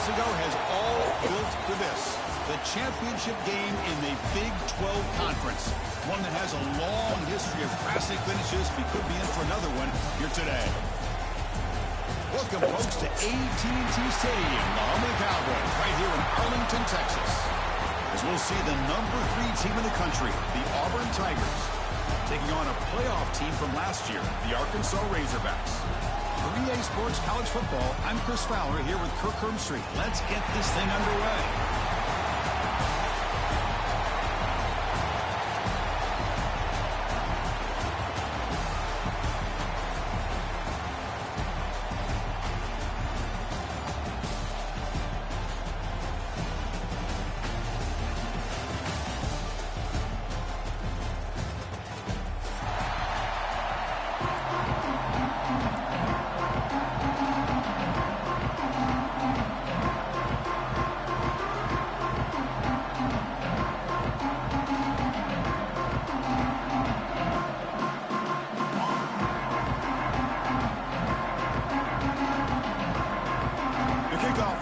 ago has all built to this. The championship game in the Big 12 Conference. One that has a long history of classic finishes. We could be in for another one here today. Welcome, folks, to AT&T Stadium, the home of the Cowboys, right here in Arlington, Texas. As we'll see the number 3 team in the country, the Auburn Tigers, taking on a playoff team from last year, the Arkansas Razorbacks. For EA Sports College Football, I'm Chris Fowler here with Kirk Herbstreit. Let's get this thing underway.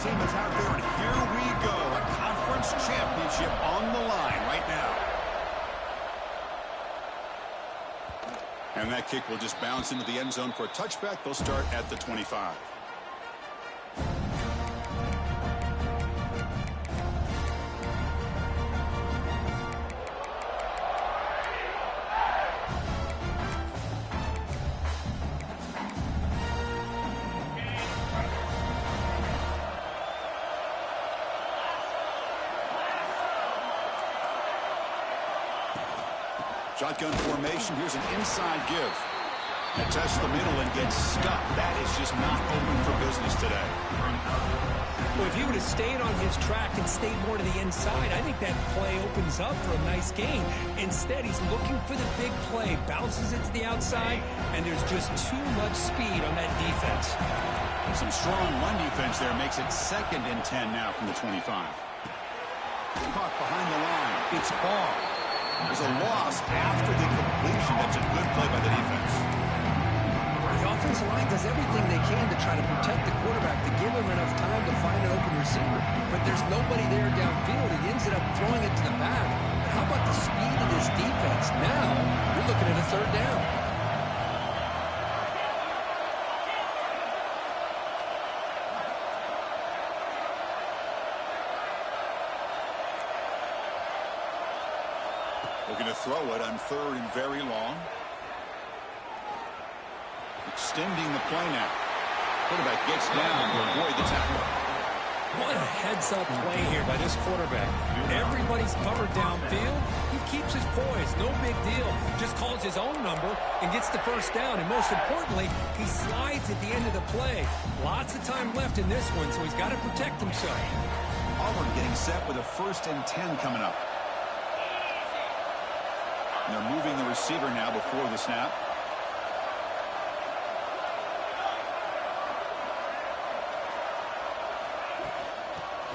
Team is out there, and here we go. A conference championship on the line right now. And that kick will just bounce into the end zone for a touchback. They'll start at the 25. Shotgun formation. Here's an inside give. And tests the middle and gets stuck. That is just not open for business today. Well, if he would have stayed on his track and stayed more to the inside, I think that play opens up for a nice gain. Instead, he's looking for the big play, bounces it to the outside, and there's just too much speed on that defense. Some strong run defense there makes it 2nd and 10 now from the 25. Caught behind the line. It's ball. There's a loss after the completion. That's a good play by the defense. The offensive line does everything they can to try to protect the quarterback, to give him enough time to find an open receiver. But there's nobody there downfield. He ends up throwing it to the back. But how about the speed of this defense? Now, you're looking at a 3rd down. Looking to throw it on 3rd and very long. Extending the play now. Quarterback gets down to avoid the tackle. What a heads-up play here by this quarterback. Everybody's covered downfield. He keeps his poise. No big deal. Just calls his own number and gets the 1st down. And most importantly, he slides at the end of the play. Lots of time left in this one, so he's got to protect himself. Auburn getting set with a 1st and 10 coming up. And they're moving the receiver now before the snap.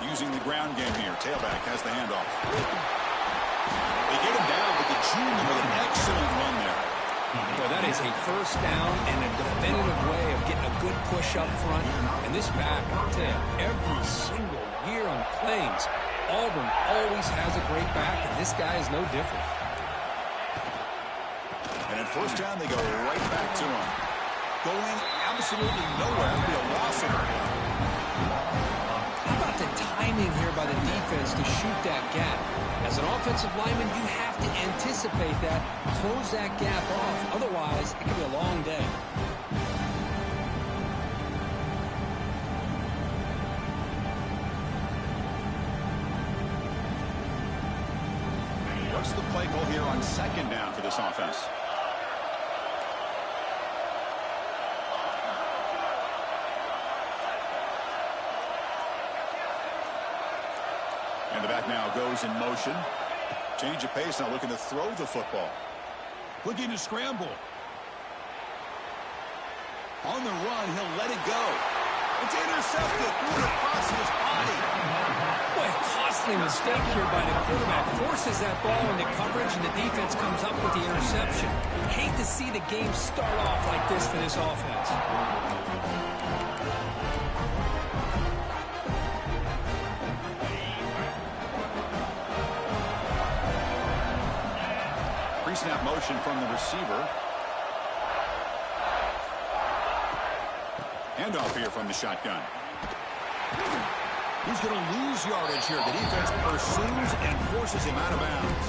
Using the ground game here. Tailback has the handoff. They get him down with the junior with an excellent run there. Well, that is a 1st down and a definitive way of getting a good push up front. And this back, I'll tell you, every single year on Plains, Auburn always has a great back, and this guy is no different. And at 1st down, they go right back to him. Going absolutely nowhere. It'll be a loss of it. How about the timing here by the defense to shoot that gap? As an offensive lineman, you have to anticipate that, close that gap off. Otherwise, it could be a long day. What's the play call here on 2nd down for this offense? And the back now goes in motion. Change of pace, now looking to throw the football. Looking to scramble. On the run, he'll let it go. It's intercepted. Threw it across his body. Boy, a costly mistake here by the quarterback. Forces that ball into coverage, and the defense comes up with the interception. Hate to see the game start off like this for this offense. Pre-snap motion from the receiver. Handoff here from the shotgun. He's going to lose yardage here. The defense pursues and forces him out of bounds.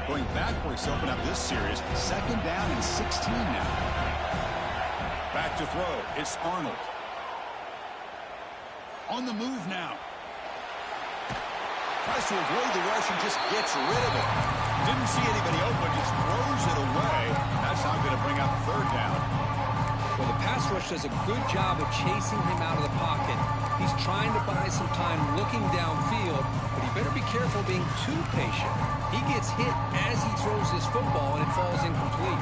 Going backwards to open up this series. 2nd down and 16 now. Back to throw. It's Arnold. On the move now. Tries to avoid the rush and just gets rid of it. Didn't see anybody open, just throws it away. That's not going to bring up 3rd down. Well, the pass rush does a good job of chasing him out of the pocket. He's trying to buy some time looking downfield, but he better be careful being too patient. He gets hit as he throws this football, and it falls incomplete.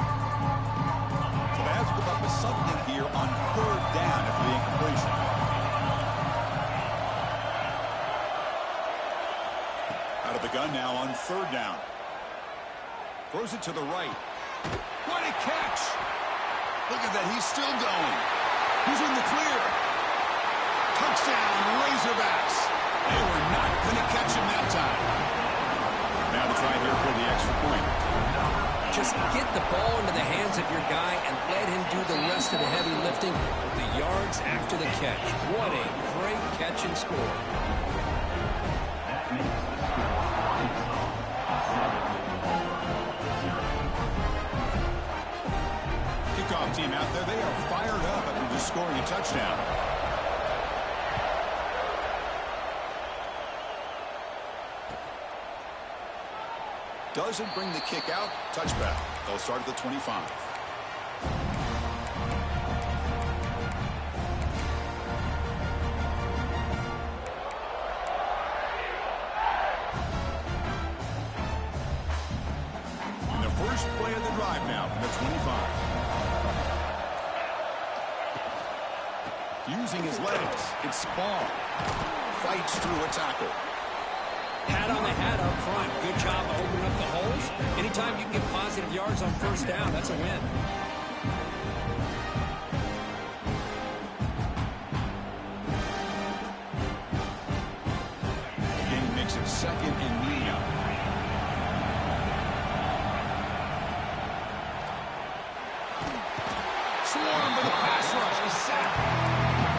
So they have to come up with something here on 3rd down after the incompletion. Out of the gun now on 3rd down. Throws it to the right. What a catch! Look at that, he's still going. He's in the clear. Touchdown, Razorbacks. They were not going to catch him that time. Now to try here for the extra point. Just get the ball into the hands of your guy and let him do the rest of the heavy lifting with the yards after the catch. What a great catch and score. Kickoff team out there, they are fired up after just scoring a touchdown. Doesn't bring the kick out. Touchback. They'll start at the 25. And the first play of the drive now from the 25. Using his legs, it's Spawn. Fights through a tackle. Pat on the hat up front. Good job of opening up the holes. Anytime you can get positive yards on 1st down, that's a win. The game makes it 2nd and medium. Swarm with a pass rush. He's sacked.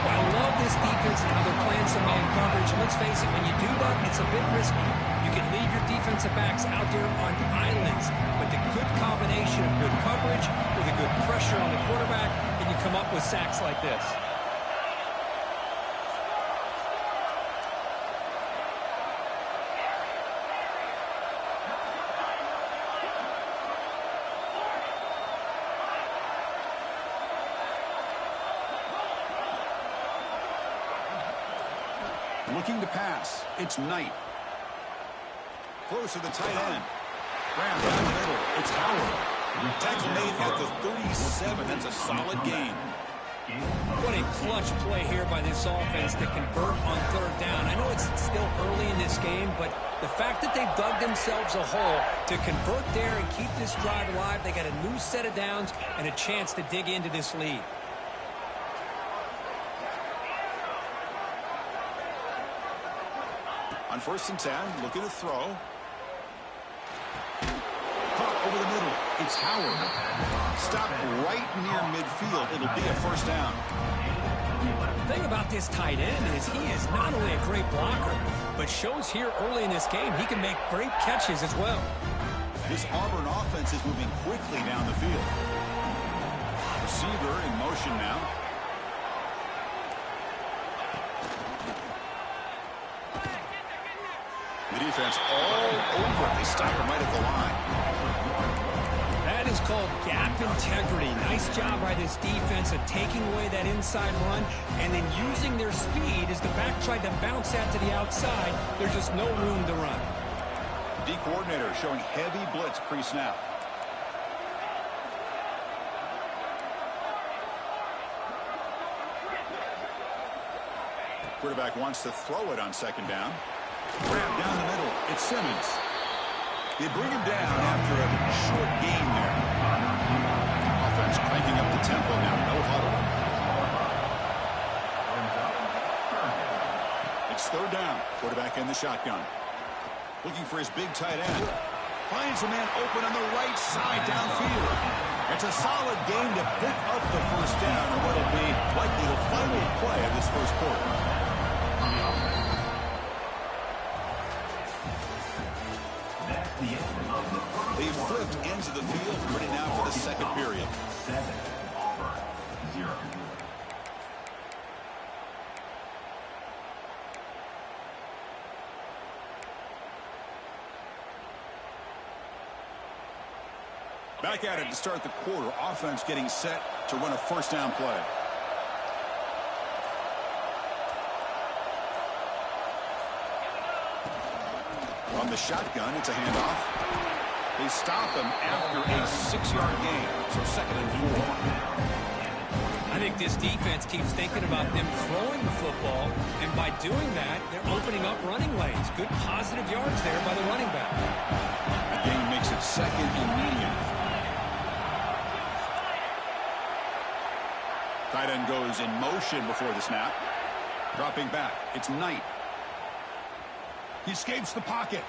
I love this defense and how they're playing some man coverage. Let's face it, when you do that, it's a bit risky. You can leave your defensive backs out there on islands, but the good combination of good coverage with a good pressure on the quarterback, and you come up with sacks like this. Looking to pass. It's Knight. Close to the tight end. Ram down the middle. It's Howard. Tackle made at the 37. That's a solid gain. What a clutch play here by this offense to convert on 3rd down. I know it's still early in this game, but the fact that they've dug themselves a hole to convert there and keep this drive alive, they got a new set of downs and a chance to dig into this lead. On 1st and 10, looking to throw. Caught over the middle. It's Howard. Stopped right near midfield. It'll be a 1st down. The thing about this tight end is he is not only a great blocker, but shows here early in this game he can make great catches as well. This Auburn offense is moving quickly down the field. Receiver in motion now. The defense all over. They stop him right at the line. That is called gap integrity. Nice job by this defense of taking away that inside run and then using their speed as the back tried to bounce that to the outside. There's just no room to run. D coordinator showing heavy blitz pre-snap. Quarterback wants to throw it on 2nd down. Grab down the middle. It's Simmons. They bring him down after a short gain there. Offense cranking up the tempo now. No huddle. It's third down. Quarterback in the shotgun. Looking for his big tight end. Finds a man open on the right side downfield. It's a solid game to pick up the first down and what'll be likely the final play of this first quarter. They flipped ends of the field, ready now for the second period. 7, Auburn, 0. Back at it to start the quarter. Offense getting set to run a first down play. From the shotgun, it's a handoff. They stop him after a 6-yard gain. So 2nd and 4. I think this defense keeps thinking about them throwing the football, and by doing that, they're opening up running lanes. Good positive yards there by the running back. That gain makes it 2nd and medium. Tight end goes in motion before the snap. Dropping back. It's Knight. He escapes the pocket.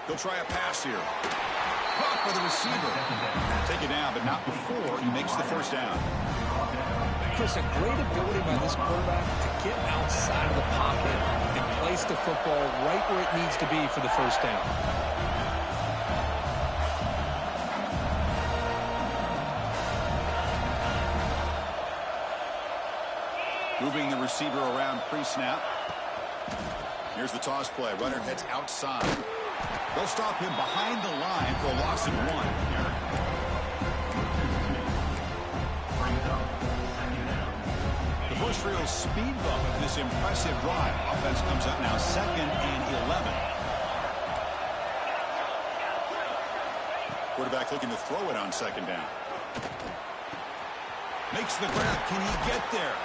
He'll try a pass here. Caught by the receiver. Take it down, but not before he makes the first down. Chris, a great ability by this quarterback to get outside of the pocket and place the football right where it needs to be for the first down. Moving the receiver around pre-snap. Here's the toss play. Runner heads outside. They'll stop him behind the line for a loss of 1. The first real speed bump of this impressive drive. Offense comes up now 2nd and 11. Quarterback looking to throw it on 2nd down. Makes the grab. Can he get there?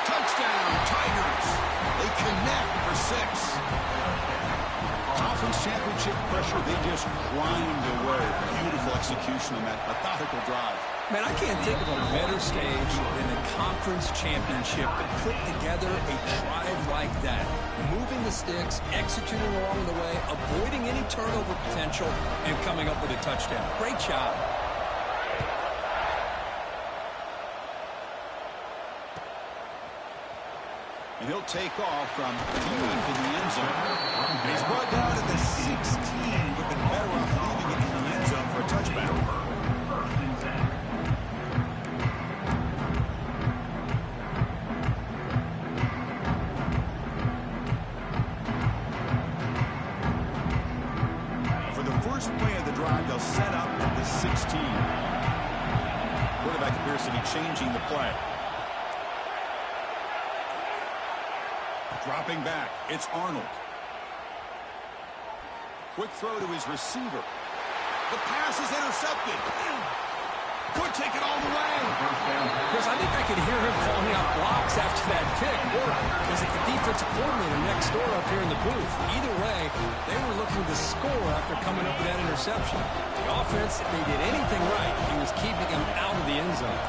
Touchdown, Tigers. They connect for 6. Conference championship pressure, they just grind away. Beautiful execution on that methodical drive. Man, I can't think of a better stage than the conference championship to put together a drive like that. Moving the sticks, executing along the way, avoiding any turnover potential, and coming up with a touchdown. Great job. And he'll take off from deep in the end zone. And he's brought down to the 16. Would have been better off leaving it in the end zone for a touchback. For the first play of the drive, they'll set up at the 16. Quarterback appears to be changing the play. Dropping back, it's Arnold. Quick throw to his receiver. The pass is intercepted. Could take it all the way. Chris, I think I can hear him calling out blocks after that pick. Or was it the defensive coordinator next door up here in the booth? Either way, they were looking to score after coming up with that interception. The offense, if they did anything right, he was keeping him out of the end zone.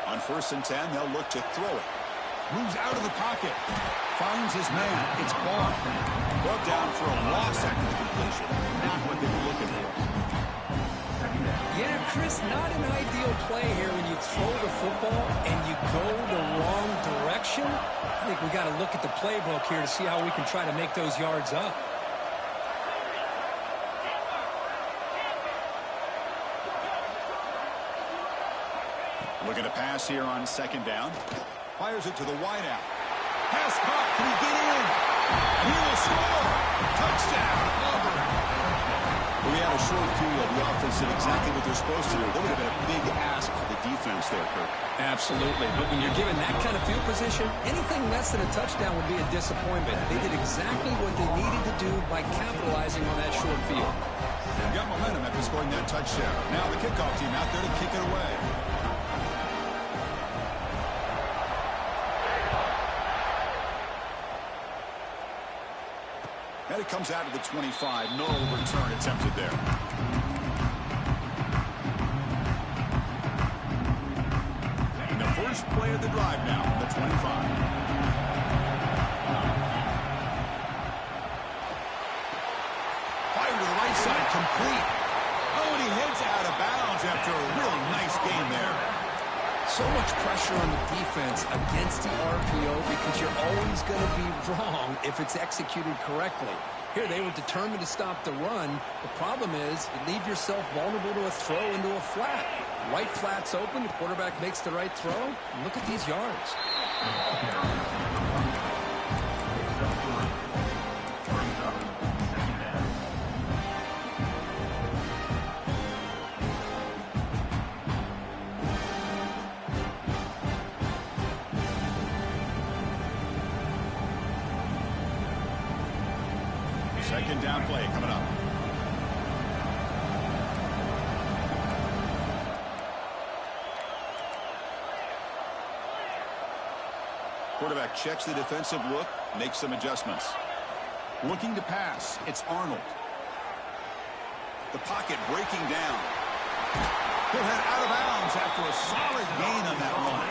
On 1st and 10, they'll look to throw it. Moves out of the pocket. Finds his man. It's Barr. Brought down for a loss after the completion. Not what they were looking for. Yeah, Chris, not an ideal play here when you throw the football and you go the wrong direction. I think we got to look at the playbook here to see how we can try to make those yards up. Looking to pass here on 2nd down. Fires it to the wideout. Pass caught. Can he get in? He will score. Touchdown, Auburn. We had a short field. The offense did exactly what they're supposed to do. That would have been a big ask for the defense there, Kurt. Absolutely. But when you're given that kind of field position, anything less than a touchdown would be a disappointment. They did exactly what they needed to do by capitalizing on that short field. They got momentum after scoring that touchdown. Now the kickoff team out there to kick it away. And it comes out of the 25. No return attempted there. First play of the drive now, the 25. Fire to the right side, complete. Oh, and he heads out of bounds after a really nice game there. So much pressure on the defense against the RPO because you're always going to be wrong if it's executed correctly. Here, they were determined to stop the run. The problem is you leave yourself vulnerable to a throw into a flat. Right flat's open. The quarterback makes the right throw. And look at these yards. Second down play coming up. Quarterback checks the defensive look, makes some adjustments. Looking to pass, it's Arnold. The pocket breaking down. He'll head out of bounds after a solid gain on that run.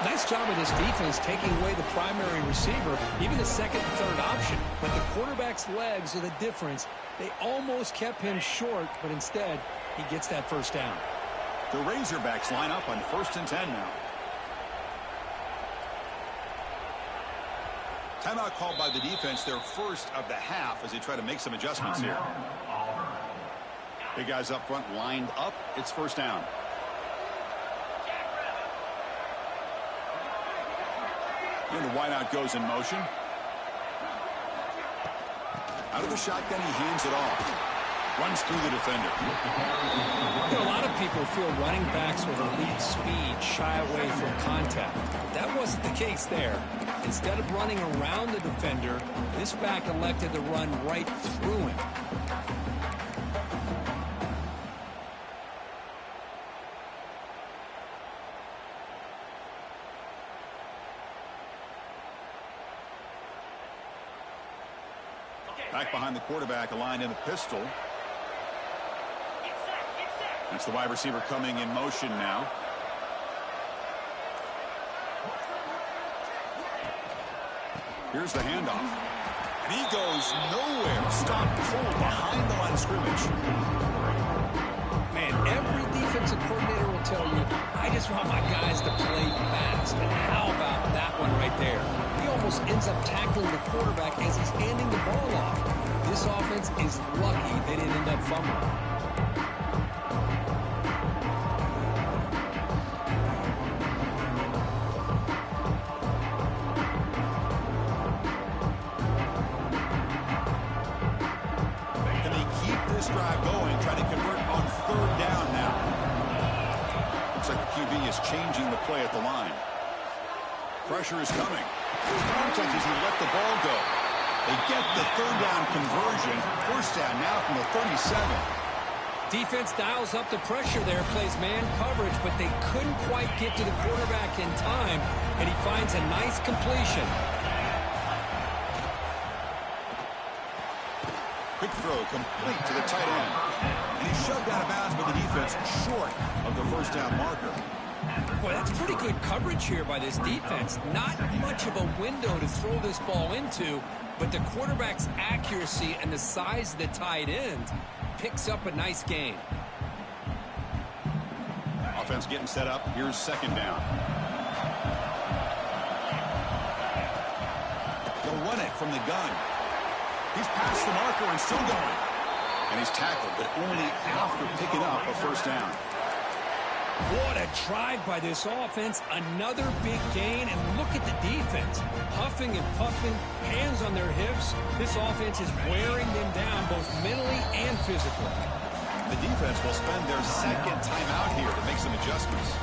Nice job of this defense taking away the primary receiver, even the second and third option. But the quarterback's legs are the difference. They almost kept him short, but instead, he gets that first down. The Razorbacks line up on 1st and 10 now. Timeout called by the defense, their first of the half as they try to make some adjustments here. Big guys up front lined up. It's first down. And the wideout goes in motion. Out of the shotgun, he hands it off. Runs through the defender. You know, a lot of people feel running backs with elite speed shy away from contact. That wasn't the case there. Instead of running around the defender, this back elected to run right through him. Back behind the quarterback, aligned in the pistol. That's the wide receiver coming in motion now. Here's the handoff. And he goes nowhere. Stopped cold behind the line of scrimmage. Man, every defensive coordinator will tell you, I just want my guys to play fast. And how about that one right there? He almost ends up tackling the quarterback as he's handing the ball off. This offense is lucky they didn't end up fumbling. Can they keep this drive going, trying to convert on 3rd down now? Looks like the QB is changing the play at the line. Pressure is coming. Contact as he let the ball go. They get the 3rd down conversion. First down now from the 37. Defense dials up the pressure there, plays man coverage, but they couldn't quite get to the quarterback in time, and he finds a nice completion. Quick throw complete to the tight end. And he's shoved out of bounds by the defense short of the first down marker. Boy, that's pretty good coverage here by this defense. Not much of a window to throw this ball into, but the quarterback's accuracy and the size of the tight end picks up a nice gain. Offense getting set up. Here's 2nd down. They'll run it from the gun. He's past the marker and still going. And he's tackled, but only after picking up a first down. What a drive by this offense. Another big gain, and look at the defense. Huffing and puffing, hands on their hips. This offense is wearing them down both mentally and physically. The defense will spend their 2nd time out here to make some adjustments.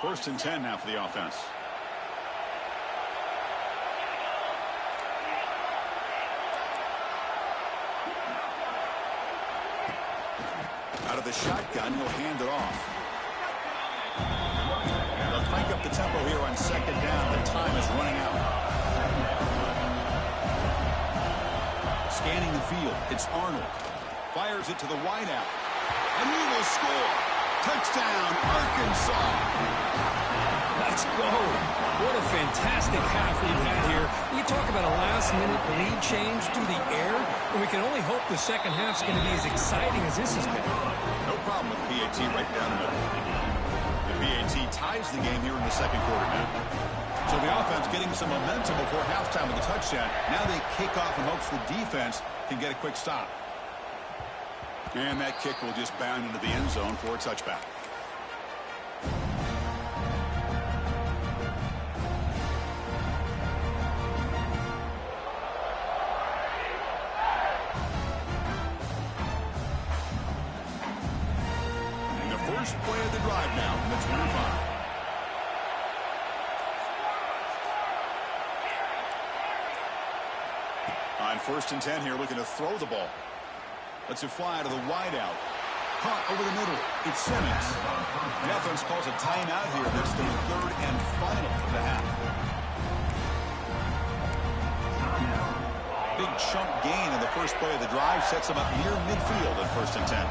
First and 10 now for the offense. Out of the shotgun, he'll hand it off. They'll crank up the tempo here on 2nd down. The time is running out. Scanning the field, it's Arnold. Fires it to the wideout. And he will score. Touchdown, Arkansas. Let's go. What a fantastic half we've had here. You talk about a last-minute lead change through the air, and we can only hope the second half's going to be as exciting as this has been. No problem with PAT right down the middle. The PAT ties the game here in the second quarter now. So the offense getting some momentum before halftime with the touchdown. Now they kick off in hopes the defense can get a quick stop. And that kick will just bound into the end zone for a touchback. And the first play of the drive now from the 25. On 1st and 10 here, looking to throw the ball. Lets it fly to the wideout. Caught over the middle. It's Simmons. The offense calls a timeout here. That's the third and final of the half. Big chunk gain in the first play of the drive sets them up near midfield at 1st and 10.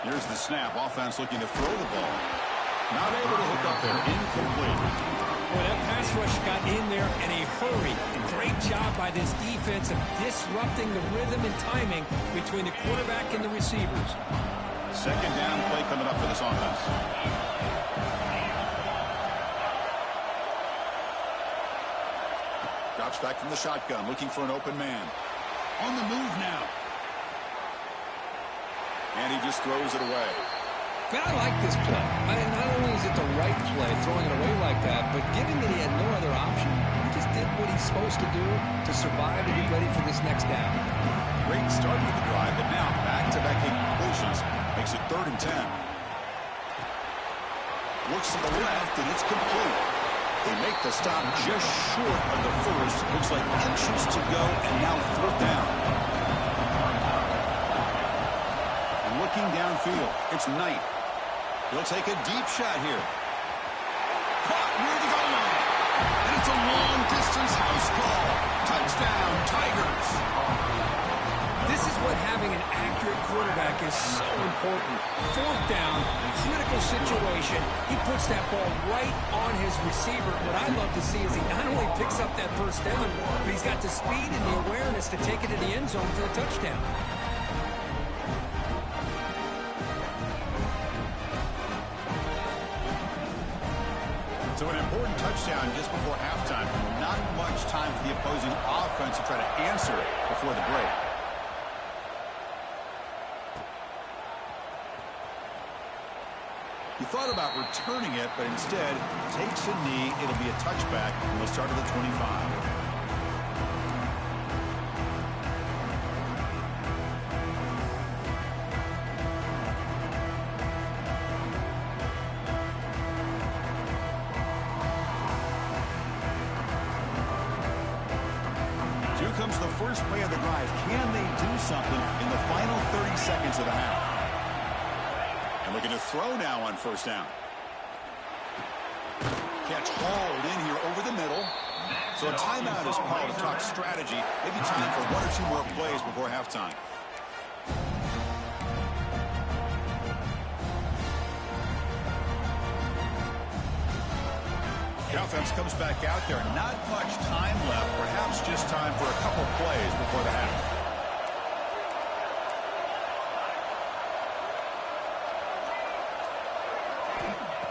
Here's the snap. Offense looking to throw the ball. Not able to hook up there. Incomplete. Well, that pass rush got in there in a hurry. Great job by this defense of disrupting the rhythm and timing between the quarterback and the receivers. Second down play coming up for this offense. Drops back from the shotgun, looking for an open man. On the move now. And he just throws it away. Man, I like this play. Not only is it the right play, throwing it away like that, but given that he had no other option, he just did what he's supposed to do to survive and get ready for this next down. Great start with the drive, but now back-to-back completions makes it 3rd and 10. Looks to the left, and it's complete. They make the stop just short of the first. Looks like inches to go, and now 4th down. Looking downfield, it's Knight. He'll take a deep shot here. Caught near the goal line. And it's a long-distance house call. Touchdown, Tigers. This is what having an accurate quarterback is so important. 4th down, critical situation. He puts that ball right on his receiver. What I love to see is he not only picks up that 1st down, but he's got the speed and the awareness to take it to the end zone for a touchdown. So an important touchdown just before halftime. Not much time for the opposing offense to try to answer it before the break. He thought about returning it, but instead takes a knee. It'll be a touchback, and they'll start at the 25. Here comes the first play of the drive. Can they do something in the final 30 seconds of the half? And looking to throw now on 1st down. Catch hauled in here over the middle. So a timeout is called to talk strategy. Maybe time for 1 or 2 more plays before halftime. The offense comes back out there. Not much time left. Perhaps just time for a couple plays before the half.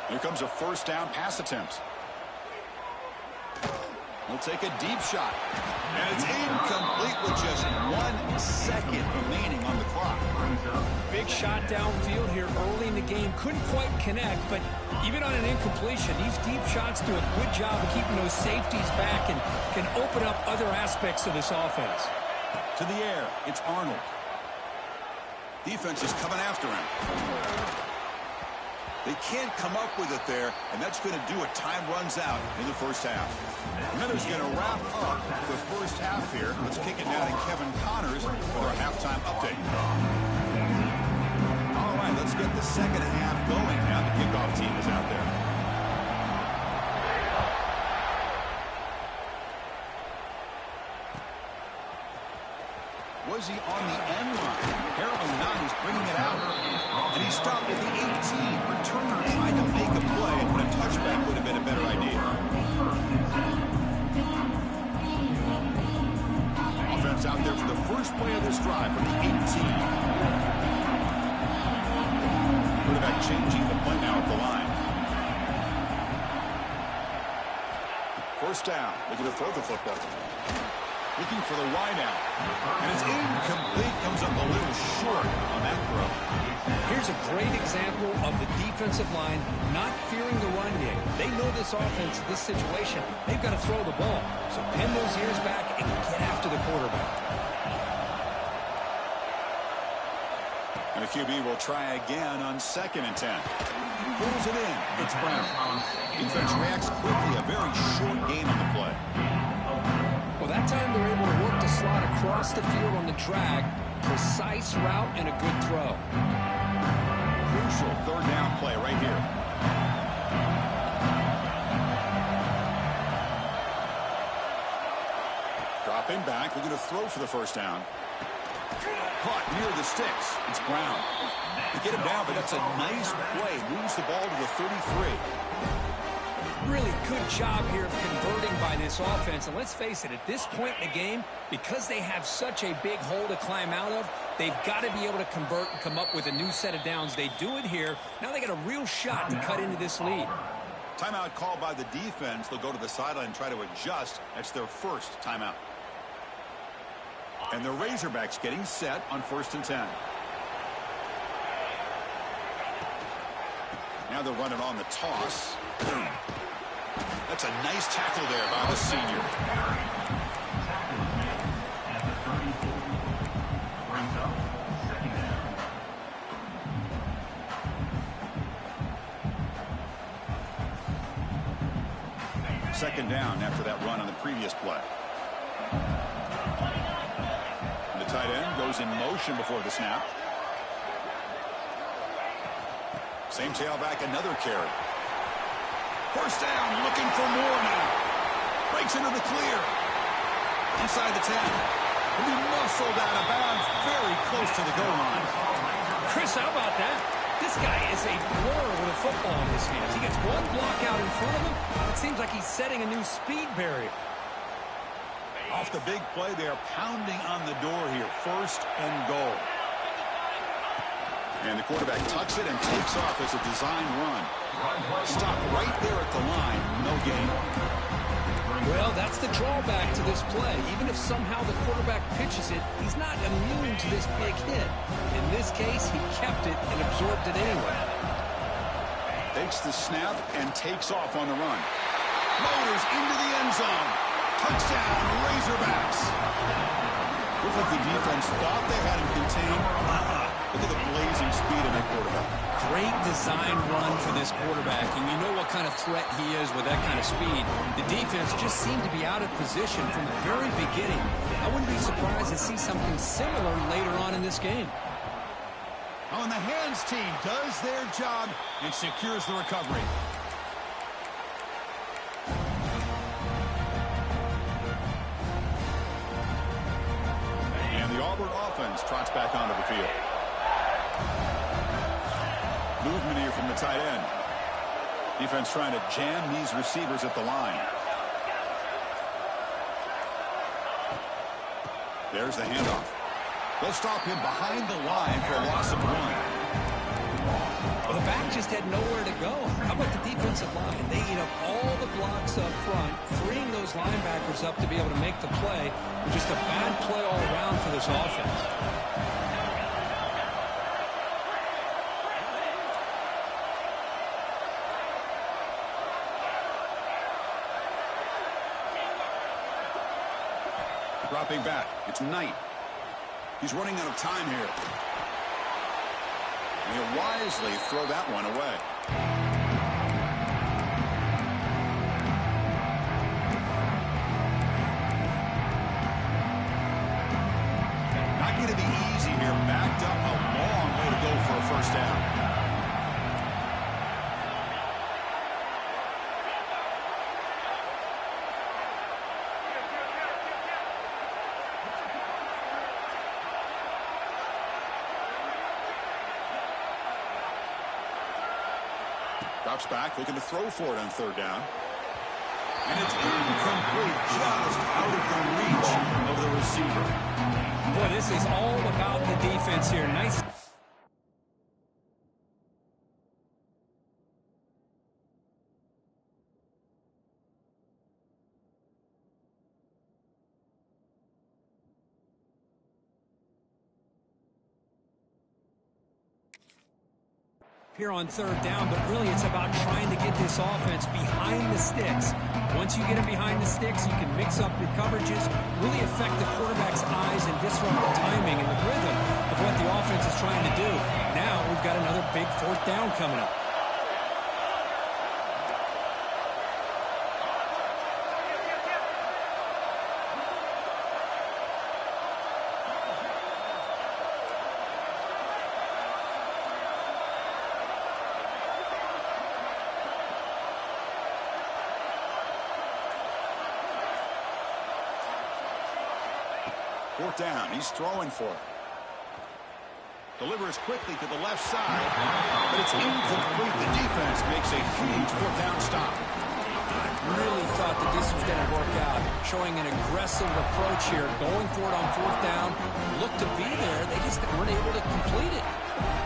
Here comes a 1st down pass attempt. He'll take a deep shot. And it's incomplete with just 1 second remaining on the clock. Big shot downfield here early in the game. Couldn't quite connect, but even on an incompletion, these deep shots do a good job of keeping those safeties back and can open up other aspects of this offense. To the air, it's Arnold. Defense is coming after him. They can't come up with it there, and that's going to do it. Time runs out in the first half. Miller's going to wrap up the first half here. Let's kick it now to Kevin Connors for our halftime update. All right, let's get the second half going. Now the kickoff team is out there. Was he on the end line? Harold Nunn is bringing it out. And he stopped at the 18. Returner tried to make a play, but a touchback would have been a better idea. Offense out there for the first play of this drive from the 18. Quarterback changing the play now at the line. First down. Looking to throw the football. Looking for the wide out. And it's incomplete. Comes up a little short on that throw. Here's a great example of the defensive line not fearing the run game. They know this offense, this situation, they've got to throw the ball. So pin those ears back and get after the quarterback. And the QB will try again on 2nd and 10. Pulls it in. It's Brown. Defense reacts quickly. A very short gain on the play. Well, that time they're able to work the slot across the field on the drag. Precise route and a good throw. Crucial third down play right here. Dropping back. We're going to throw for the first down. Caught near the sticks. It's Brown. They get him down, but that's a nice play. Moves the ball to the 33. Really good job here of converting by this offense. And let's face it, at this point in the game, because they have such a big hole to climb out of, they've got to be able to convert and come up with a new set of downs. They do it here. Now they got a real shot to cut into this lead. Timeout called by the defense. They'll go to the sideline and try to adjust. That's their first timeout. And the Razorbacks getting set on 1st and 10. Now they're running on the toss. That's a nice tackle there by the senior. Second down after that run on the previous play. And the tight end goes in motion before the snap. Same tailback, another carry. First down, looking for more now. Breaks into the clear. Inside the 10. He'll be muscled out of bounds very close to the goal line. Chris, how about that? This guy is a blur with a football in his hands. He gets one block out in front of him. It seems like he's setting a new speed barrier. Off the big play, they are pounding on the door here. 1st and goal. And the quarterback tucks it and takes off as a design run. Stop right there at the line. No gain. Well, that's the drawback to this play. Even if somehow the quarterback pitches it, he's not immune to this big hit. In this case, he kept it and absorbed it anyway. Takes the snap and takes off on the run. Motors into the end zone. Touchdown, Razorbacks. Looks like the defense thought they had him contained. Look at the blazing speed of that quarterback. Great design run for this quarterback, and you know what kind of threat he is with that kind of speed. The defense just seemed to be out of position from the very beginning. I wouldn't be surprised to see something similar later on in this game. Oh, and the hands team does their job and secures the recovery. And the Auburn offense trots back onto the field. Movement here from the tight end. Defense trying to jam these receivers at the line. There's the handoff. They'll stop him behind the line for a loss of 1. Well, the back just had nowhere to go. How about the defensive line? They eat up all the blocks up front, freeing those linebackers up to be able to make the play. Just a bad play all around for this offense. Dropping back. It's Knight. He's running out of time here. And he'll wisely throw that one away. picked up a long way to go for a first down. Drops back, looking to throw for it on third down. And it's incomplete, just out of the reach of the receiver. Boy, this is all about the defense here. Nice. Here on third down, but really it's about trying to get this offense behind the sticks. Once you get it behind the sticks, you can mix up your coverages, really affect the quarterback's eyes and disrupt the timing and the rhythm of what the offense is trying to do. Now we've got another big fourth down coming up. Fourth down, he's throwing for it. Delivers quickly to the left side, but it's incomplete. The defense makes a huge fourth down stop. I really thought that this was going to work out, showing an aggressive approach here, going for it on fourth down. Looked to be there, they just weren't able to complete it.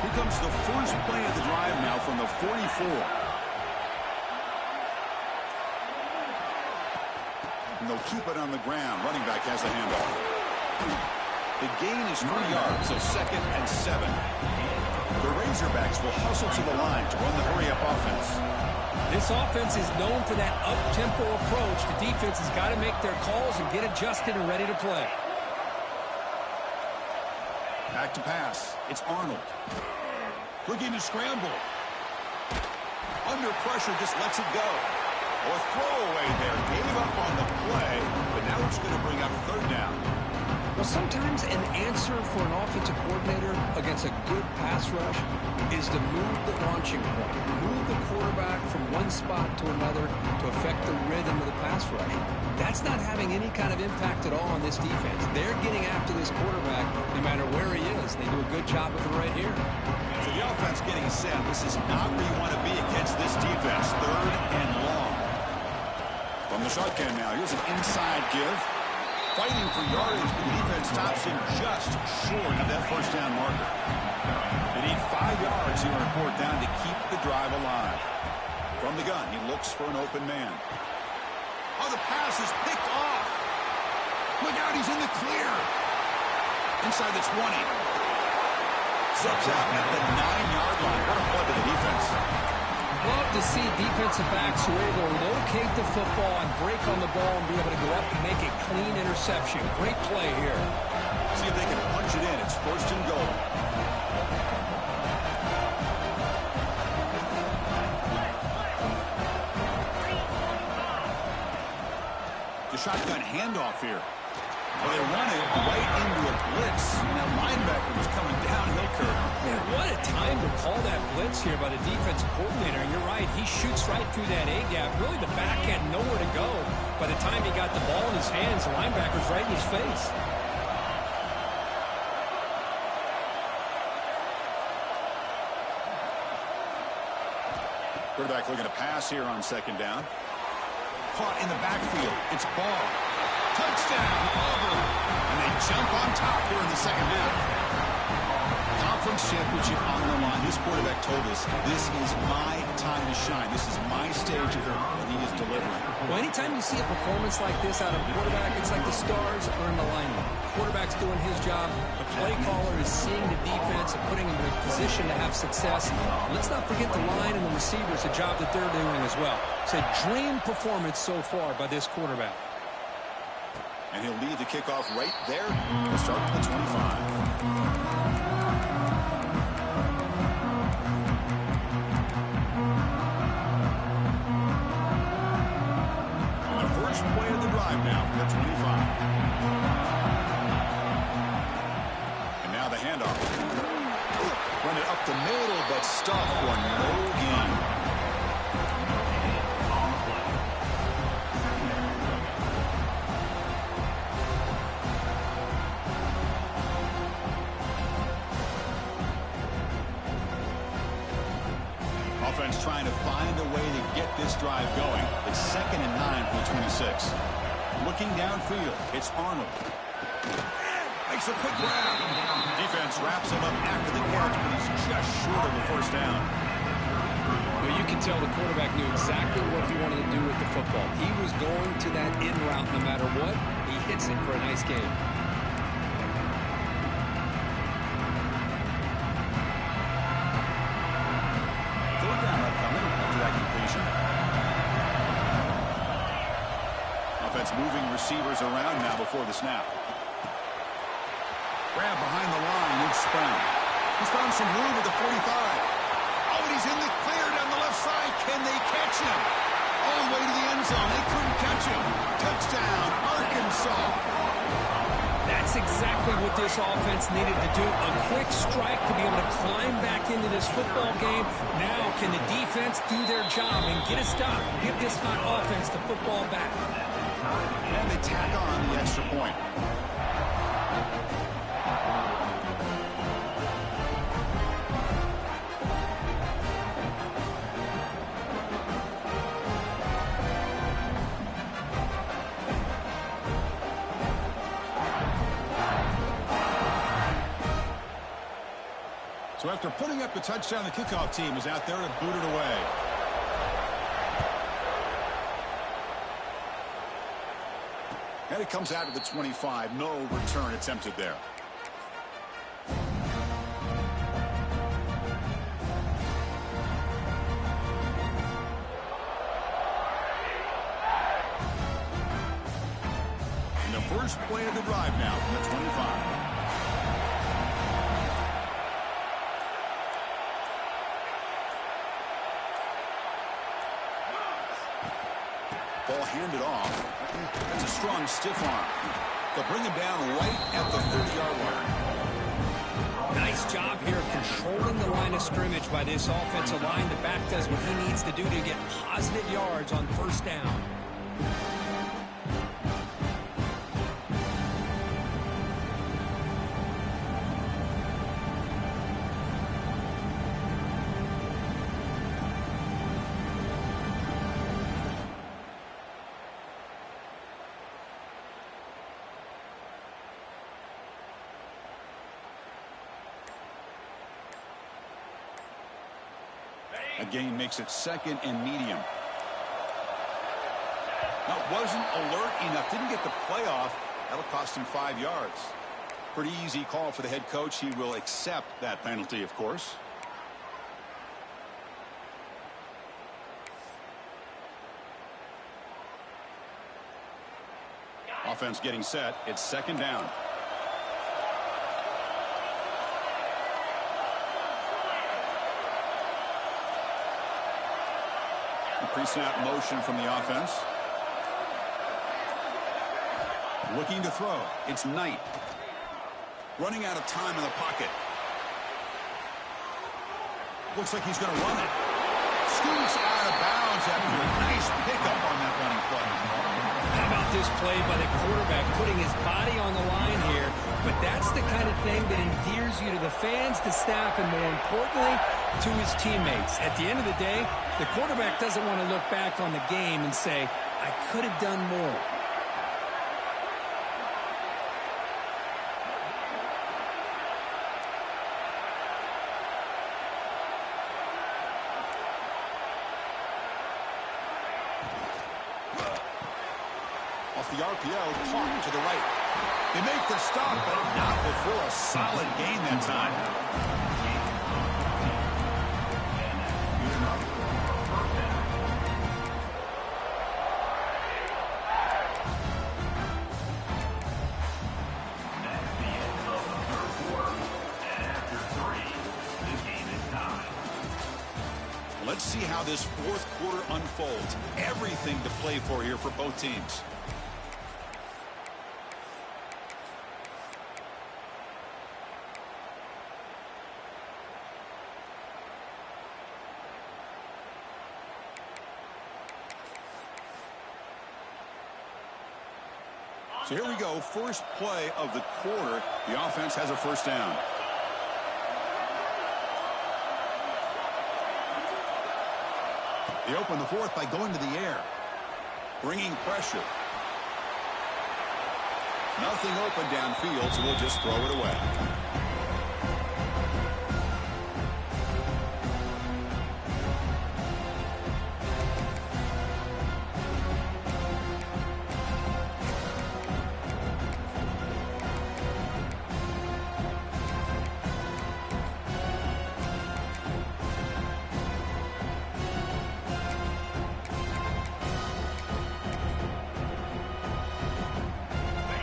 Here comes the first play of the drive now from the 44. And they'll keep it on the ground. Running back has the handoff. The gain is 3 yards, so 2nd and 7. The Razorbacks will hustle to the line to run the hurry-up offense. This offense is known for that up-tempo approach. The defense has got to make their calls and get adjusted and ready to play. Back to pass. It's Arnold. Looking to scramble. Under pressure, just lets it go. Or throwaway there. Gave up on the play, but now it's going to bring up third down. Well, sometimes an answer for an offensive coordinator against a good pass rush is to move the launching point, move the quarterback from one spot to another to affect the rhythm of the pass rush. That's not having any kind of impact at all on this defense. They're getting after this quarterback no matter where he is. They do a good job of it right here. So the offense getting set. This is not where you want to be against this defense. Third and long. From the shotgun now, here's an inside give. Fighting for yardage, but the defense stops him just short of that first down marker. They need 5 yards here on fourth down to keep the drive alive. From the gun, he looks for an open man. Oh, the pass is picked off. Look out, he's in the clear. Inside the 20. Subs out at the 9-yard line. What a play to the defense. Love to see defensive backs who are able to locate the football and break on the ball and be able to go up and make a clean interception. Great play here. See if they can punch it in. It's first and goal. The shotgun handoff here. Well, they run it right into a blitz. Now linebacker was coming downhill curve. Man, what a time to call that blitz here by the defensive coordinator. And you're right, he shoots right through that A-gap. Really, the back had nowhere to go. By the time he got the ball in his hands, the linebacker's right in his face. Quarterback looking to pass here on second down. Caught in the backfield. It's Ball. Touchdown, Auburn. And they jump on top here in the second half. Conference championship on the line. This quarterback told us, this is my time to shine. This is my stage of it, and he is delivering. Well, anytime you see a performance like this out of a quarterback, it's like the stars are in alignment. Quarterback's doing his job. The play caller is seeing the defense and putting him in a position to have success. Let's not forget the line and the receivers, the job that they're doing as well. It's a dream performance so far by this quarterback. And he'll lead the kickoff right there. We'll start at the 25. Play of the drive now from the 25. And now the handoff. find a way to get this drive going. It's 2nd and 9 for the 26. Looking downfield, it's Arnold. Makes a quick grab. Defense wraps him up after the catch, but he's just short of the first down. Well, you can tell the quarterback knew exactly what he wanted to do with the football. He was going to that in route no matter what. He hits it for a nice game. Third down upcoming after that completion. Offense moving receivers around now before the snap. Grab behind the line. It's Brown. He's found some room at the 45. Oh, and he's in the clear down the left side. Can they catch him? All the way to the end zone. They couldn't catch him. Touchdown, Arkansas. That's exactly what this offense needed to do. A quick strike to be able to climb back into this football game. Now can the defense do their job and get a stop? Give this hot offense the football back. And they tack on the extra point. So after putting up the touchdown, the kickoff team is out there to boot it away. And it comes out to the 25. No return attempted there. And the first play of the drive now from the 25. Ball handed off. That's a strong stiff arm. They'll bring him down right at the 30-yard line. Nice job here of controlling the line of scrimmage by this offensive line. The back does what he needs to do to get positive yards on first down. A gain makes it 2nd and medium. Now, wasn't alert enough. Didn't get the play off. That'll cost him 5 yards. Pretty easy call for the head coach. He will accept that penalty, of course. Offense getting set. It's 2nd down. Pre-snap motion from the offense. Looking to throw. It's Knight. Running out of time in the pocket. Looks like he's going to run it. Scoots out of bounds after a nice pickup on that running play. How about this play by the quarterback putting his body on the line here? But that's the kind of thing that endears you to the fans, the staff, and more importantly, to his teammates. At the end of the day, the quarterback doesn't want to look back on the game and say, I could have done more. Off the RPO, caught to the right. They make the stop, but not before a solid gain that time. Let's see how this fourth quarter unfolds. Everything to play for here for both teams. So here we go, first play of the quarter. The offense has a first down. They open the fourth by going to the air, bringing pressure. Nothing open downfield, so we'll just throw it away.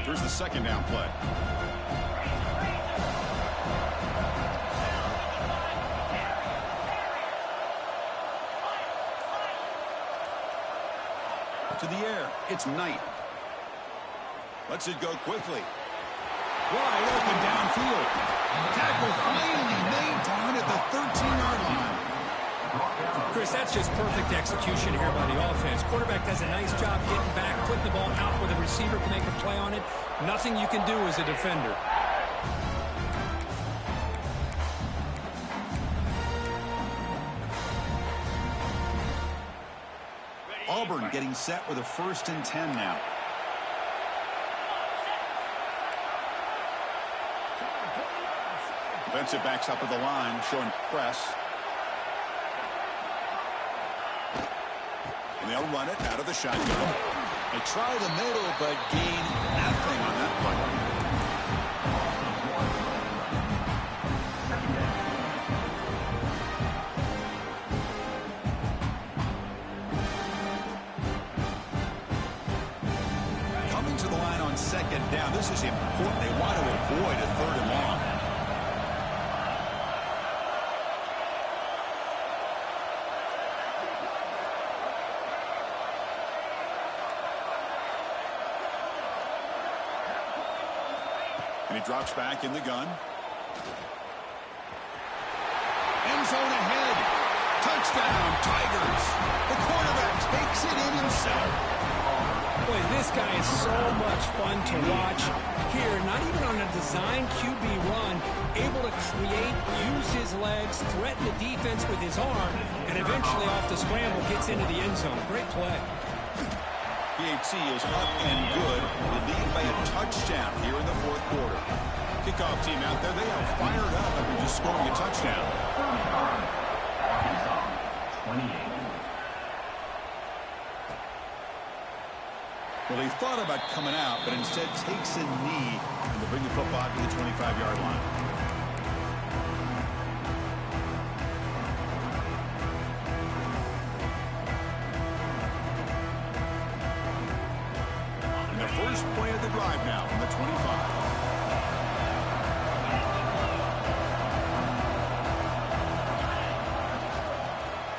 Here's the second down play. To the air. It's Knight. Lets it go quickly. Wide open downfield. Tackle finally made down at the 13-yard line. Chris, that's just perfect execution here by the offense. Quarterback does a nice job getting back, putting the ball out where the receiver can make a play on it. Nothing you can do as a defender. Auburn getting set with a 1st and 10 now. Defensive backs up at the line, showing press. And they'll run it out of the shotgun. They try the middle, but gain nothing on that play. Coming to the line on 2nd down. This is important. They want to avoid a 3rd and long. And he drops back in the gun. End zone ahead. Touchdown, Tigers. The quarterback takes it in himself. Boy, this guy is so much fun to watch. Here, not even on a design QB run, able to create, use his legs, threaten the defense with his arm, and eventually off the scramble gets into the end zone. Great play. BIG is up and good. They lead by a touchdown here in the 4th quarter. Kickoff team out there, they are fired up after just scoring a touchdown. Arkansas, 28. Well, they thought about coming out, but instead takes a knee and they bring the football to the 25-yard line. First play of the drive now from the 25.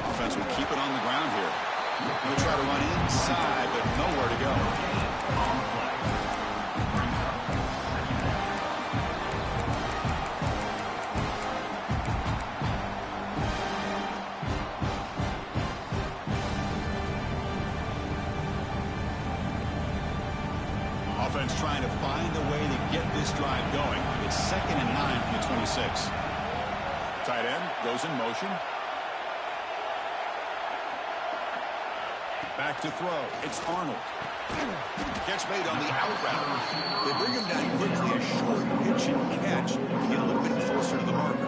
Offense will keep it on the ground here. They'll try to run inside, but nowhere to go. Offense trying to find a way to get this drive going. It's 2nd and 9 from the 26. Tight end goes in motion. Back to throw. It's Arnold. Catch made on the out route. They bring him down quickly. A short pitch and catch to get a little bit closer to the marker.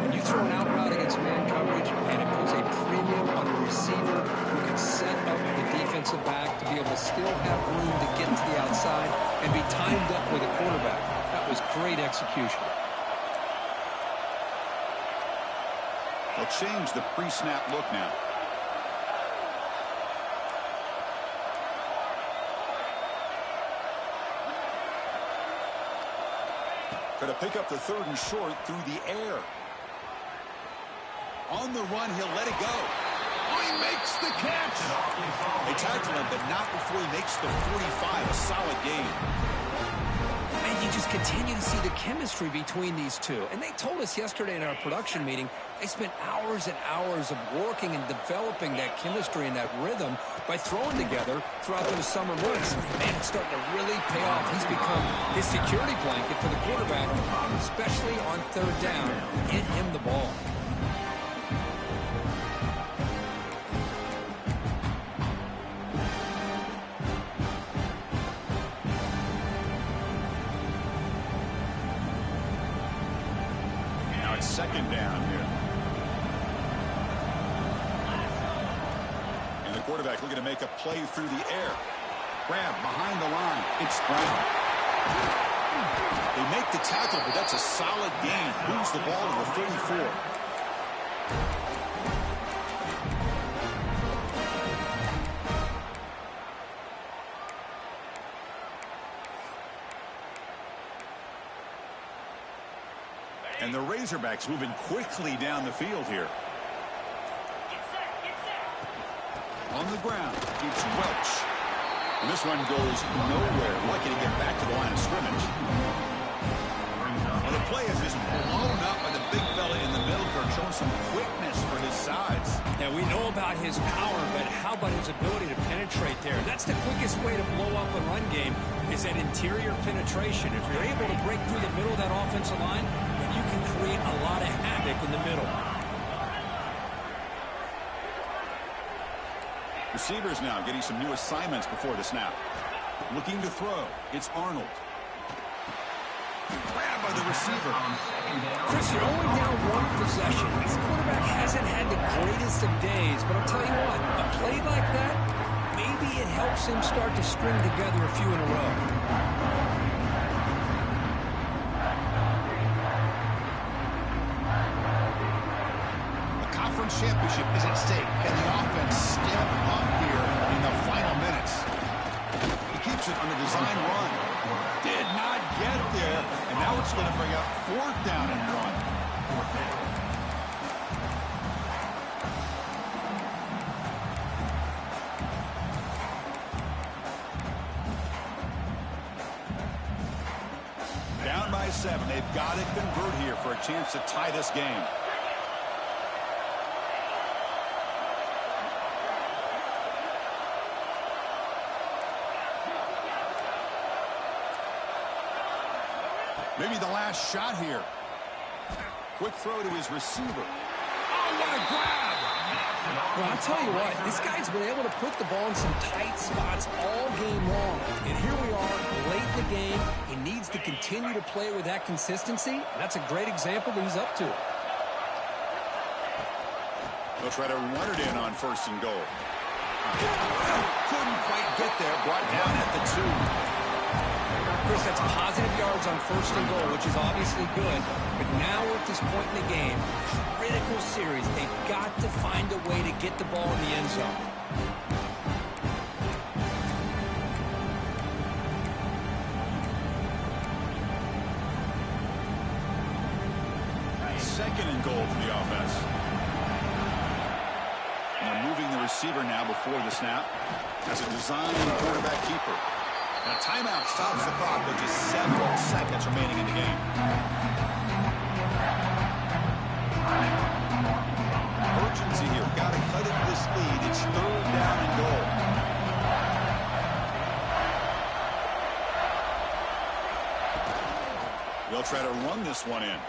When you throw an out route against man coverage, and it puts a premium on the receiver who can set up the defensive back to be able to still have room to get to the outside and be timed up with a quarterback. That was great execution. They'll change the pre-snap look now. Going to pick up the 3rd and short through the air. On the run, he'll let it go. Oh, he makes the catch. They tackle him, but not before he makes the 45. A solid game. And you just continue to see the chemistry between these two. And they told us yesterday in our production meeting, they spent hours and hours of working and developing that chemistry and that rhythm by throwing together throughout those summer months. Man, it's starting to really pay off. He's become his security blanket for the quarterback, and especially on 3rd down. Get him the ball. second down here. And the quarterback looking to make a play through the air. Grab behind the line. It's Brown. They make the tackle, but that's a solid gain. Moves the ball to the 34. And the Razorbacks moving quickly down the field here. On the ground, it's Welch. And this one goes nowhere. Lucky to get back to the line of scrimmage. Well, the play is just blown up by the big fella in the middle for showing some quickness for his size. Yeah, we know about his power, but how about his ability to penetrate there? That's the quickest way to blow up a run game is that interior penetration. If you're able to break through the middle of that offensive line, then you can create a lot of havoc in the middle. Receivers now getting some new assignments before the snap. Looking to throw. It's Arnold. Grabbed by the receiver. Chris, you're only down one possession. This quarterback hasn't had the greatest of days, but I'll tell you what, a play like that, maybe it helps him start to string together a few in a row. Championship is at stake. Can the offense step up here in the final minutes? He keeps it on the design run. Did not get there, and now it's going to bring up 4th down and 1. Down by 7. They've got to convert here for a chance to tie this game. Maybe the last shot here. Quick throw to his receiver. Oh, what a grab! Well, I'll tell you what, this guy's been able to put the ball in some tight spots all game long. And here we are, late in the game. He needs to continue to play with that consistency. That's a great example that he's up to it. They'll try to run it in on 1st and goal. Couldn't quite get there. Brought down at the 2. Chris, that's positive yards on 1st and goal, which is obviously good. But now at this point in the game, critical series. They've got to find a way to get the ball in the end zone. Second and goal for the offense. And they're moving the receiver now before the snap. As a design quarterback keeper. And a timeout stops the clock with just 7 seconds remaining in the game. Urgency here. Got to cut into this lead. It's 3rd down and goal. They'll try to run this one in.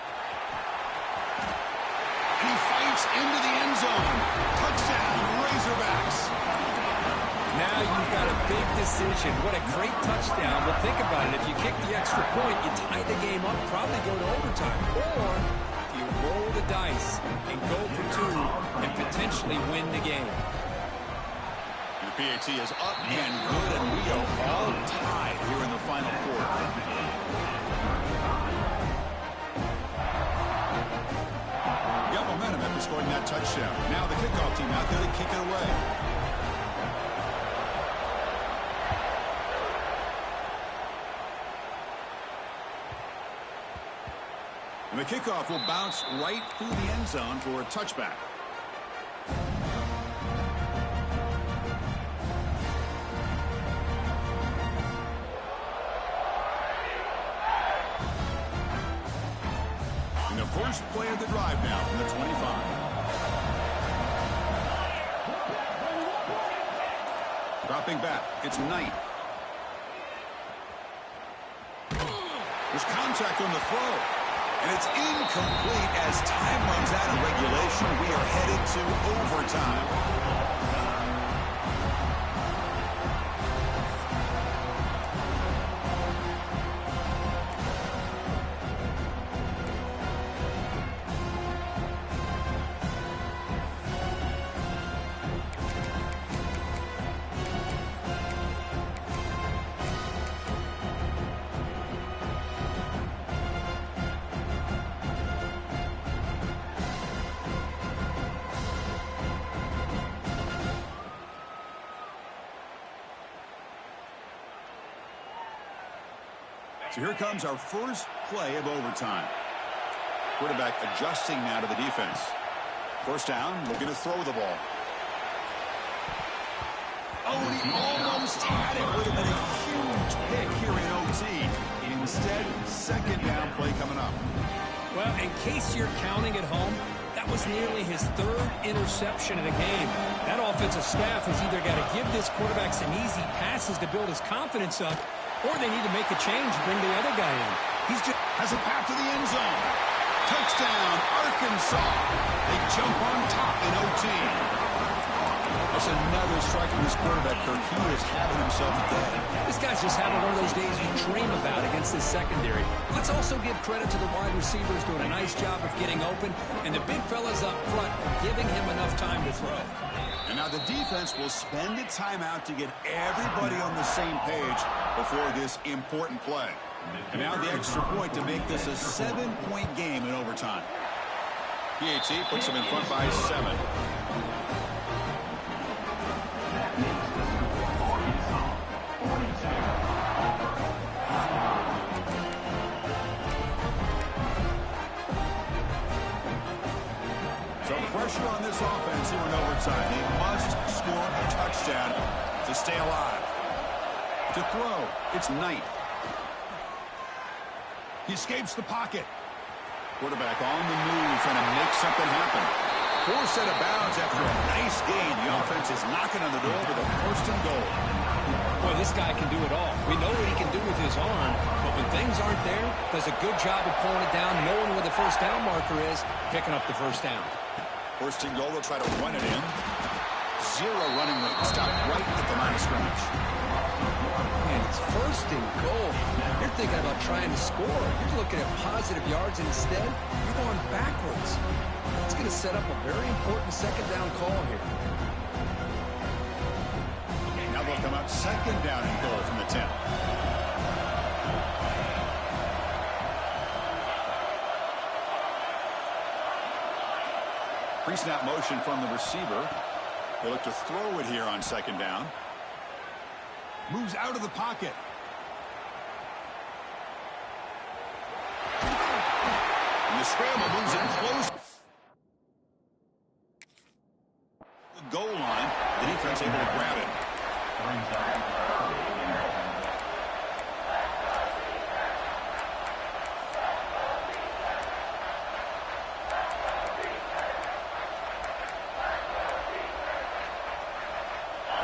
And he fights into the end zone. Touchdown, Razorbacks. Now you've got a big decision. What a great touchdown. But think about it. If you kick the extra point, you tie the game up, probably go to overtime. Or you roll the dice and go for 2 and potentially win the game. The PAT is up and good, and we are all tied here in the final quarter. Got momentum after scoring that touchdown. Now the kickoff team out there to kick it away. And the kickoff will bounce right through the end zone for a touchback. And the first play of the drive now from the 25. Dropping back, it's Knight. There's contact on the throw. And it's incomplete as time runs out of regulation. We are headed to overtime. So here comes our first play of overtime. Quarterback adjusting now to the defense. First down, looking to throw the ball. Oh, he almost had it. Would have been a huge pick here in OT. Instead, second down play coming up. Well, in case you're counting at home, that was nearly his third interception of the game. That offensive staff has either got to give this quarterback some easy passes to build his confidence up, or they need to make a change and bring the other guy in. He's just has a path to the end zone. Touchdown, Arkansas. They jump on top in OT. That's another strike from this quarterback, Kirk. He is having himself a day. This guy's just having one of those days you dream about against this secondary. Let's also give credit to the wide receivers doing a nice job of getting open, and the big fellas up front for giving him enough time to throw. And now the defense will spend a timeout to get everybody on the same page before this important play. And now the extra point to make this a 7-point game in overtime. PAT puts them in front by 7. So pressure on this offense here in overtime. They must score a touchdown to stay alive. To throw, it's Knight. He escapes the pocket. Quarterback on the move, trying to make something happen. Forced out of bounds after a nice gain. The offense is knocking on the door with a first and goal. Boy, this guy can do it all. We know what he can do with his arm, but when things aren't there, does a good job of pulling it down, knowing where the first down marker is, picking up the first down. First and goal, they'll try to run it in. Zero running rate. Stop right at the line of scrimmage. Man, it's first and goal. You're thinking about trying to score. You're looking at positive yards, and instead, you're going backwards. It's going to set up a very important second down call here. Now they'll come up second down and goal from the 10. Pre-snap motion from the receiver. They look to throw it here on second down. Moves out of the pocket. And the scramble moves it close. The goal line. The defense able to grab it.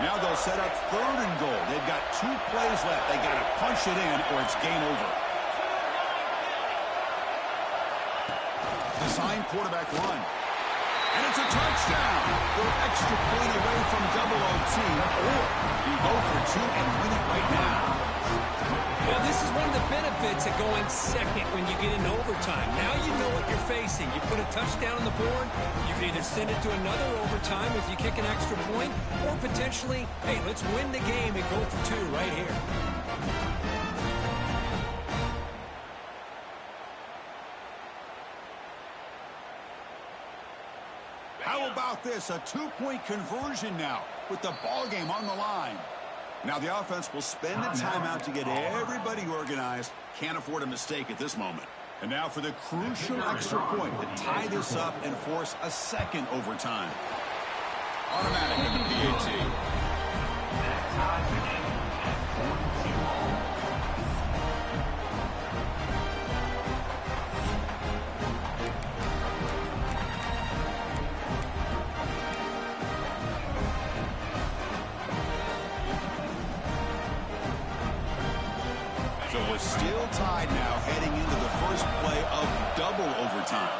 Now they'll set up third and goal. They've got 2 plays left. They got to punch it in or it's game over. Design quarterback run. And it's a touchdown. They're extra point away from double OT. Or you go for 2 and win it right now. Well, this is one of the benefits of going second when you get into overtime. Now you know what you're facing. You put a touchdown on the board, you can either send it to another overtime if you kick an extra point, or potentially, hey, let's win the game and go for 2 right here. How about this? A 2-point conversion now with the ball game on the line. Now the offense will spend a timeout to get everybody organized. Can't afford a mistake at this moment. And now for the crucial extra point to tie this up and force a second overtime. Automatic in the PAT. So we're still tied now heading into the first play of double overtime.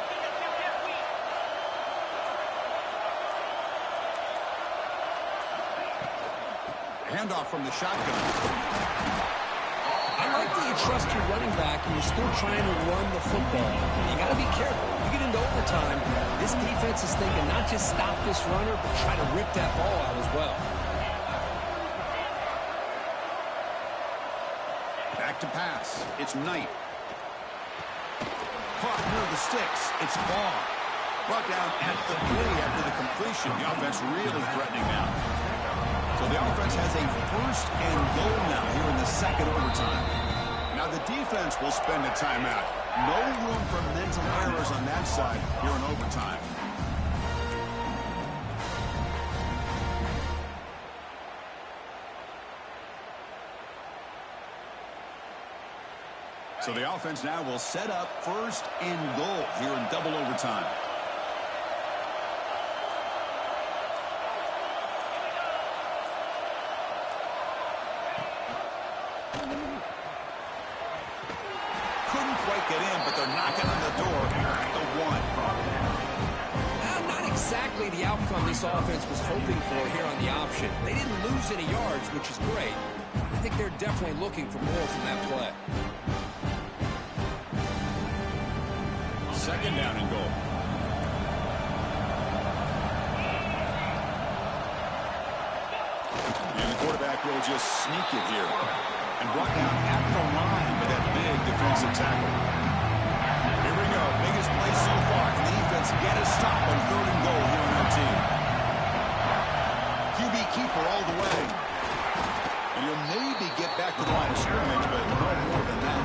Handoff from the shotgun. I like that you trust your running back and you're still trying to run the football. You got to be careful. You get into overtime, this defense is thinking not just stop this runner, but try to rip that ball out as well. Back to pass. It's Knight. Caught near the sticks. It's Ball. Brought down at the 3 after the completion. The offense really threatening now. So the offense has a first and goal now here in the second overtime. Now the defense will spend a timeout. No room for mental errors on that side here in overtime. So the offense now will set up 1st and goal here in double overtime. Couldn't quite get in, but they're knocking on the door at the 1. Not exactly the outcome this offense was hoping for here on the option. They didn't lose any yards, which is great. I think they're definitely looking for more from that play. 2nd down and goal. And the quarterback will just sneak it here. And brought down at the line with that big defensive tackle. Here we go. Biggest play so far. Can the defense get a stop on 3rd and goal here on OT? QB keeper all the way. And you'll maybe get back to the line of scrimmage, but no more than that.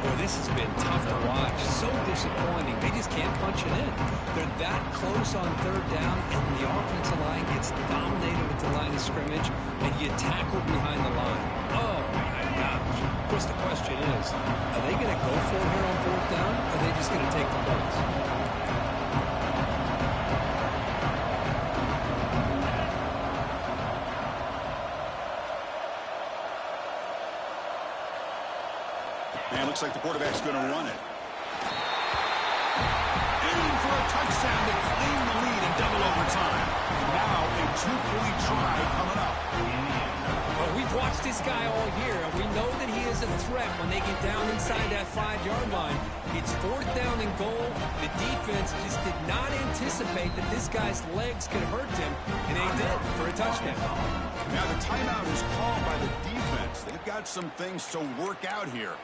Boy, this has been tough to watch. So disappointing. They just can't punch it in. They're that close on 3rd down, and the offensive line gets dominated at the line of scrimmage, and you tackle behind the line. Oh, my gosh. Of course, the question is, are they going to go for it here on 4th down, or are they just going to take the points? And looks like the quarterback's going to run it. Aiming for a touchdown to claim the lead in double overtime. Now a 2-point try coming up. Well, we've watched this guy all year, and we know that he is a threat when they get down inside that 5-yard line. It's 4th down and goal. The defense just did not anticipate that this guy's legs could hurt him, and they did for a touchdown. Now the timeout is called by the defense. They've got some things to work out here.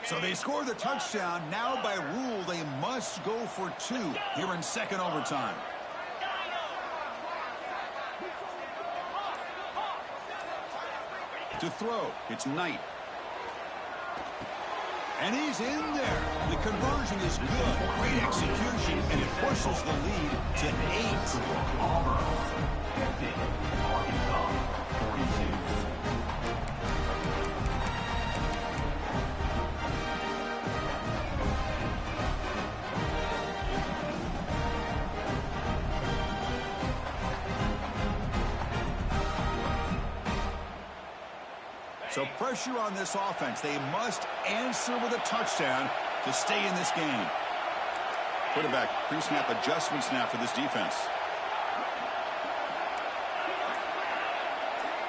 So they score the touchdown. Now by rule, they must go for 2 here in 2nd overtime. To throw, it's Knight. And he's in there. The conversion is good. Great execution, and it pushes the lead to 8. Auburn 50, Arkansas 42. So pressure on this offense. They must answer with a touchdown to stay in this game. Quarterback pre-snap adjustments now for this defense.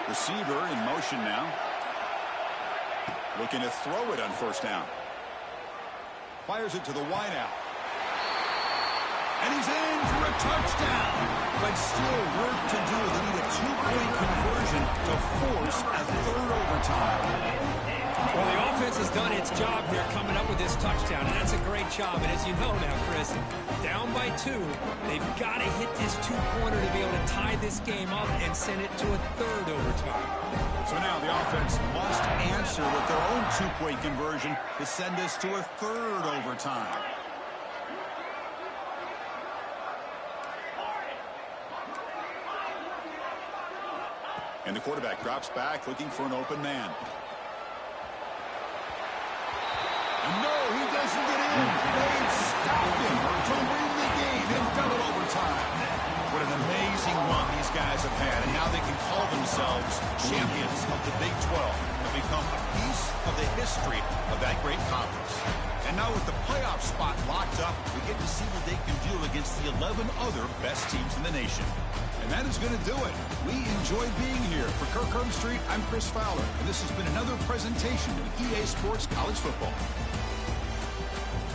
Receiver in motion now. Looking to throw it on 1st down. Fires it to the wideout. And he's in for a touchdown. But still work to do. They need a 2-point conversion to force a 3rd overtime. Well, the offense has done its job here coming up with this touchdown, and that's a great job. And as you know now, Chris, down by 2, they've got to hit this 2-pointer to be able to tie this game up and send it to a 3rd overtime. So now the offense must answer with their own 2-point conversion to send us to a 3rd overtime. And the quarterback drops back, looking for an open man. And no, he doesn't get in. They've stopped him to win the game in double overtime. What an amazing run these guys have had, and now they can call themselves champions of the Big 12 and become a piece of the history of that great conference. And now with the playoff spot locked up, we get to see what they can do against the 11 other best teams in the nation. And that is going to do it. We enjoyed being here. For Kirk Street, I'm Chris Fowler, and this has been another presentation of EA Sports College Football.